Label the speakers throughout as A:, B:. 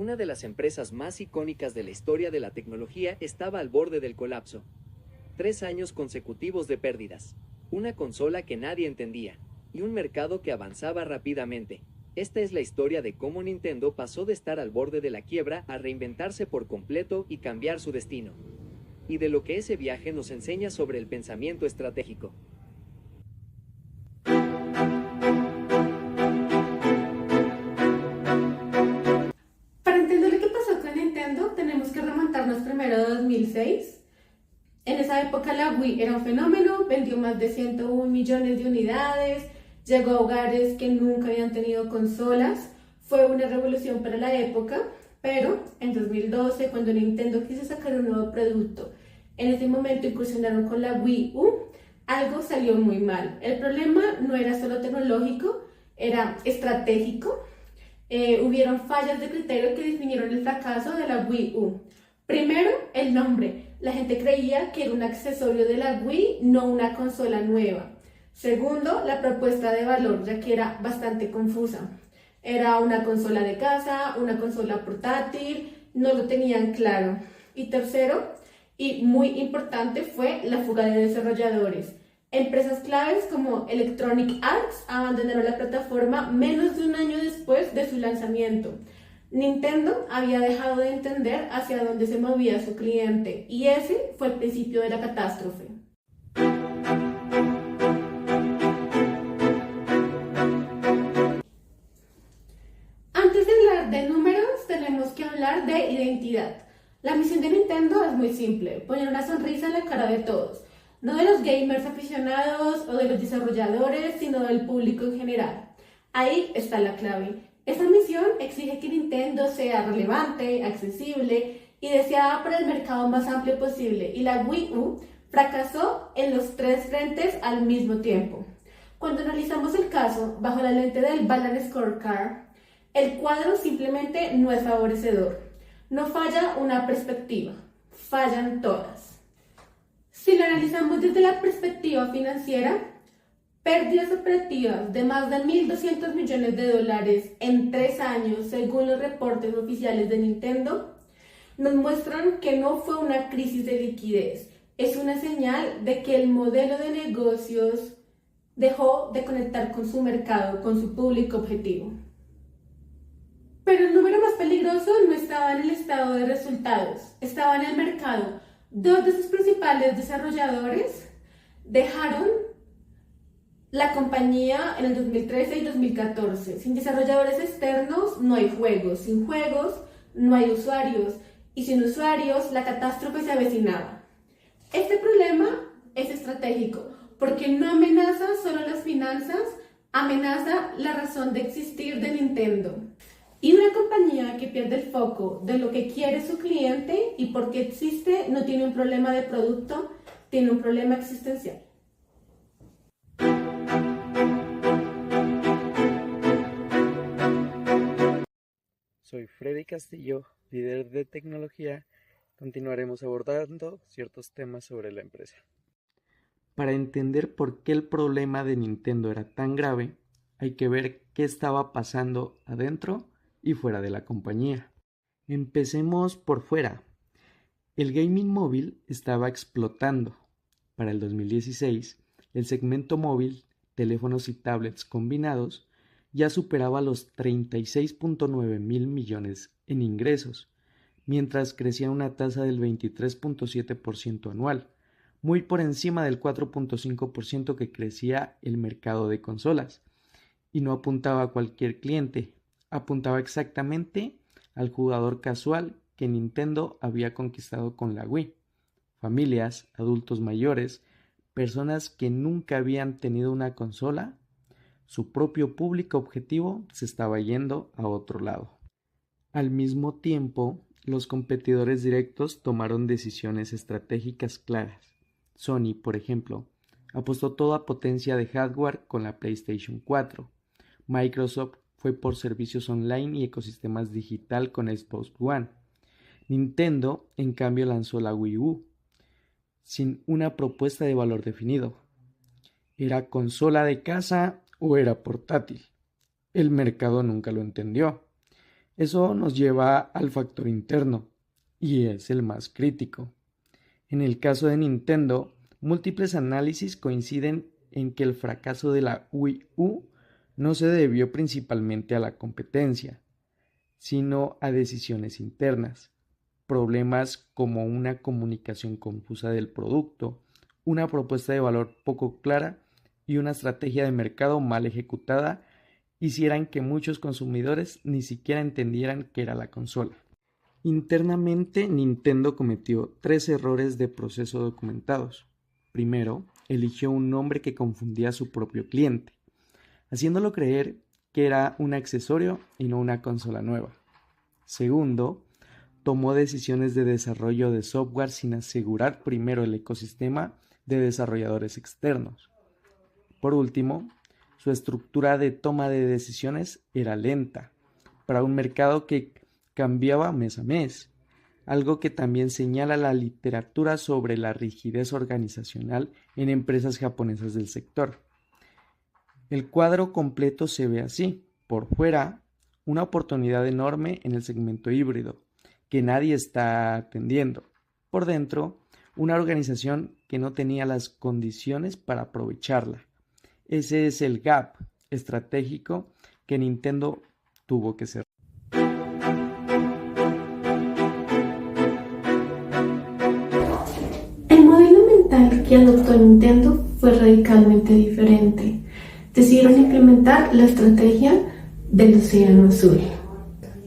A: una de las empresas más icónicas de la historia de la tecnología estaba al borde del colapso. 3 años consecutivos de pérdidas, una consola que nadie entendía, y un mercado que avanzaba rápidamente. Esta es la historia de cómo Nintendo pasó de estar al borde de la quiebra a reinventarse por completo y cambiar su destino. Y de lo que ese viaje nos enseña sobre el pensamiento estratégico.
B: Para entender lo que pasó con Nintendo, tenemos que remontarnos primero a 2006. En esa época la Wii era un fenómeno, vendió más de 101 millones de unidades, llegó a hogares que nunca habían tenido consolas, fue una revolución para la época, pero en 2012, cuando Nintendo quiso sacar un nuevo producto, en ese momento incursionaron con la Wii U, algo salió muy mal. El problema no era solo tecnológico, era estratégico. Hubieron fallas de criterio que definieron el fracaso de la Wii U. Primero, el nombre. La gente creía que era un accesorio de la Wii, no una consola nueva. Segundo, la propuesta de valor, ya que era bastante confusa. Era una consola de casa, una consola portátil, no lo tenían claro. Y tercero, y muy importante, fue la fuga de desarrolladores. Empresas claves como Electronic Arts abandonaron la plataforma menos de un año después de su lanzamiento. Nintendo había dejado de entender hacia dónde se movía su cliente y ese fue el principio de la catástrofe. Antes de hablar de números, tenemos que hablar de identidad. La misión de Nintendo es muy simple, poner una sonrisa en la cara de todos. No de los gamers aficionados o de los desarrolladores, sino del público en general. Ahí está la clave. Esa misión exige que Nintendo sea relevante, accesible y deseada para el mercado más amplio posible, y la Wii U fracasó en los 3 frentes al mismo tiempo. Cuando analizamos el caso bajo la lente del Balance Scorecard, el cuadro simplemente no es favorecedor. No falla una perspectiva, fallan todas. Si lo analizamos desde la perspectiva financiera, pérdidas operativas de más de 1.200 millones de dólares en 3 años, según los reportes oficiales de Nintendo, nos muestran que no fue una crisis de liquidez, es una señal de que el modelo de negocios dejó de conectar con su mercado, con su público objetivo. Pero el número más peligroso no estaba en el estado de resultados, estaba en el mercado. 2 de sus principales desarrolladores dejaron la compañía en el 2013 y 2014. Sin desarrolladores externos no hay juegos, sin juegos no hay usuarios y sin usuarios la catástrofe se avecinaba. Este problema es estratégico porque no amenaza solo las finanzas, amenaza la razón de existir de Nintendo. Y una compañía que pierde el foco de lo que quiere su cliente y por qué existe no tiene un problema de producto, tiene un problema existencial.
C: Soy Freddy Castillo, líder de tecnología. Continuaremos abordando ciertos temas sobre la empresa. Para entender por qué el problema de Nintendo era tan grave, hay que ver qué estaba pasando adentro y fuera de la compañía. Empecemos por fuera. El gaming móvil estaba explotando. Para el 2016, el segmento móvil, teléfonos y tablets combinados, ya superaba los 36.9 mil millones en ingresos, mientras crecía a una tasa del 23.7% anual, muy por encima del 4.5% que crecía el mercado de consolas. Y no apuntaba a cualquier cliente, apuntaba exactamente al jugador casual que Nintendo había conquistado con la Wii. Familias, adultos mayores, personas que nunca habían tenido una consola, su propio público objetivo se estaba yendo a otro lado. Al mismo tiempo, los competidores directos tomaron decisiones estratégicas claras. Sony, por ejemplo, apostó toda potencia de hardware con la PlayStation 4. Microsoft fue por servicios online y ecosistemas digital con Xbox One. Nintendo, en cambio, lanzó la Wii U, sin una propuesta de valor definido. ¿Era consola de casa o era portátil? El mercado nunca lo entendió. Eso nos lleva al factor interno, y es el más crítico. En el caso de Nintendo, múltiples análisis coinciden en que el fracaso de la Wii U no se debió principalmente a la competencia, sino a decisiones internas, problemas como una comunicación confusa del producto, una propuesta de valor poco clara y una estrategia de mercado mal ejecutada hicieran que muchos consumidores ni siquiera entendieran qué era la consola. Internamente, Nintendo cometió 3 errores de proceso documentados. Primero, eligió un nombre que confundía a su propio cliente, haciéndolo creer que era un accesorio y no una consola nueva. Segundo, tomó decisiones de desarrollo de software sin asegurar primero el ecosistema de desarrolladores externos. Por último, su estructura de toma de decisiones era lenta, para un mercado que cambiaba mes a mes, algo que también señala la literatura sobre la rigidez organizacional en empresas japonesas del sector. El cuadro completo se ve así: por fuera, una oportunidad enorme en el segmento híbrido, que nadie está atendiendo; por dentro, una organización que no tenía las condiciones para aprovecharla. Ese es el gap estratégico que Nintendo tuvo que cerrar.
B: El modelo mental que adoptó Nintendo fue radicalmente diferente. Decidieron implementar la estrategia del océano azul.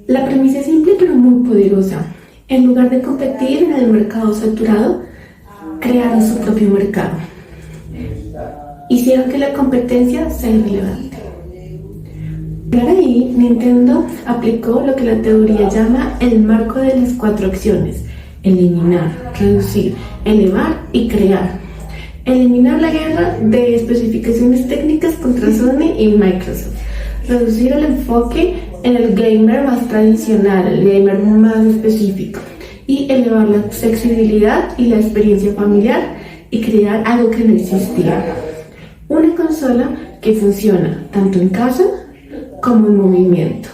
B: La premisa es simple pero muy poderosa. En lugar de competir en el mercado saturado, crearon su propio mercado. Hicieron que la competencia sea irrelevante. Para ahí, Nintendo aplicó lo que la teoría llama el marco de las 4 acciones: eliminar, reducir, elevar y crear. Eliminar la guerra de especificaciones técnicas contra Sony y Microsoft. Reducir el enfoque en el gamer más tradicional, el gamer más específico. Y elevar la accesibilidad y la experiencia familiar y crear algo que no existía. Una consola que funciona tanto en casa como en movimiento.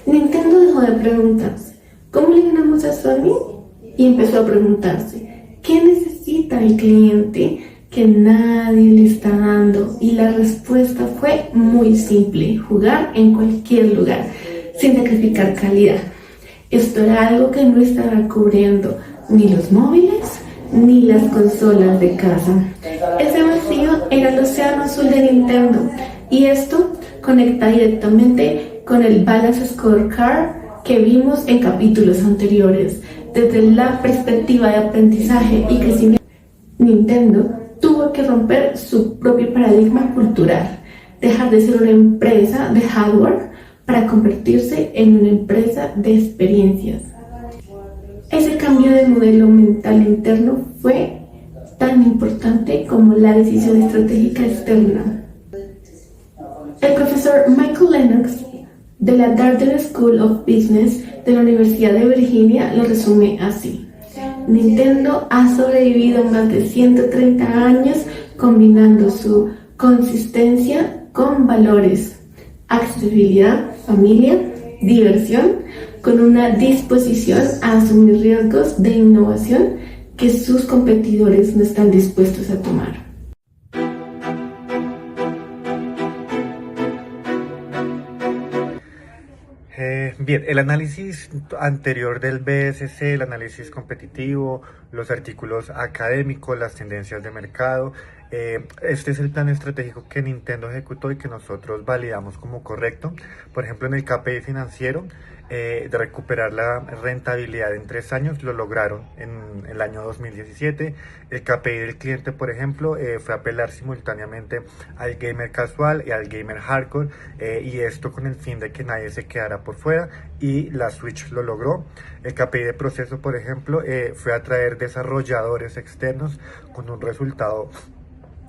B: Nintendo dejó de preguntarse ¿cómo le ganamos a Sony? Y empezó a preguntarse ¿qué necesita el cliente que nadie le está dando? Y la respuesta fue muy simple: jugar en cualquier lugar, sin sacrificar calidad. Esto era algo que no estaba cubriendo ni los móviles ni las consolas de casa. Ese vacío era el océano azul de Nintendo, y esto conecta directamente con el Balance Scorecard que vimos en capítulos anteriores. Desde la perspectiva de aprendizaje y crecimiento, Nintendo tuvo que romper su propio paradigma cultural, dejar de ser una empresa de hardware para convertirse en una empresa de experiencias. Ese cambio de modelo mental interno fue tan importante como la decisión estratégica externa. El profesor Michael Lennox de la Darden School of Business de la Universidad de Virginia lo resume así: Nintendo ha sobrevivido más de 130 años combinando su consistencia con valores, accesibilidad, familia, diversión, con una disposición a asumir riesgos de innovación que sus competidores no están dispuestos a tomar.
D: Bien, el análisis anterior del BSC, el análisis competitivo, los artículos académicos, las tendencias de mercado, este es el plan estratégico que Nintendo ejecutó y que nosotros validamos como correcto. Por ejemplo, en el KPI financiero, de recuperar la rentabilidad en 3 años, lo lograron en el año 2017. El KPI del cliente, por ejemplo, fue apelar simultáneamente al gamer casual y al gamer hardcore, y esto con el fin de que nadie se quedara por fuera, y la Switch lo logró. El KPI de proceso, por ejemplo, fue atraer desarrolladores externos con un resultado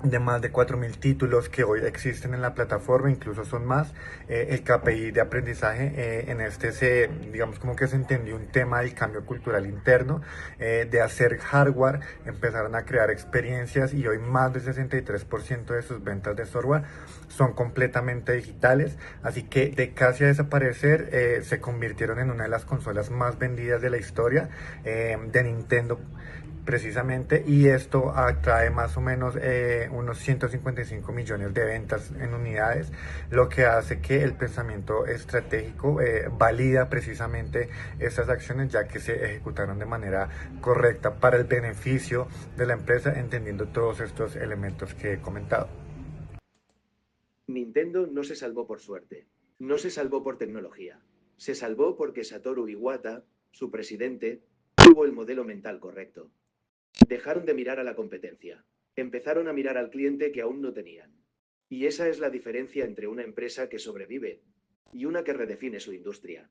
D: de más de 4.000 títulos que hoy existen en la plataforma, incluso son más. El KPI de aprendizaje en este digamos como que se entendió un tema del cambio cultural interno, de hacer hardware, empezaron a crear experiencias y hoy más del 63% de sus ventas de software son completamente digitales, así que de casi a desaparecer se convirtieron en una de las consolas más vendidas de la historia de Nintendo precisamente, y esto atrae más o menos unos 155 millones de ventas en unidades, lo que hace que el pensamiento estratégico valida precisamente estas acciones, ya que se ejecutaron de manera correcta para el beneficio de la empresa, entendiendo todos estos elementos que he comentado.
E: Nintendo no se salvó por suerte. No se salvó por tecnología. Se salvó porque Satoru Iwata, su presidente, tuvo el modelo mental correcto. Dejaron de mirar a la competencia. Empezaron a mirar al cliente que aún no tenían. Y esa es la diferencia entre una empresa que sobrevive y una que redefine su industria.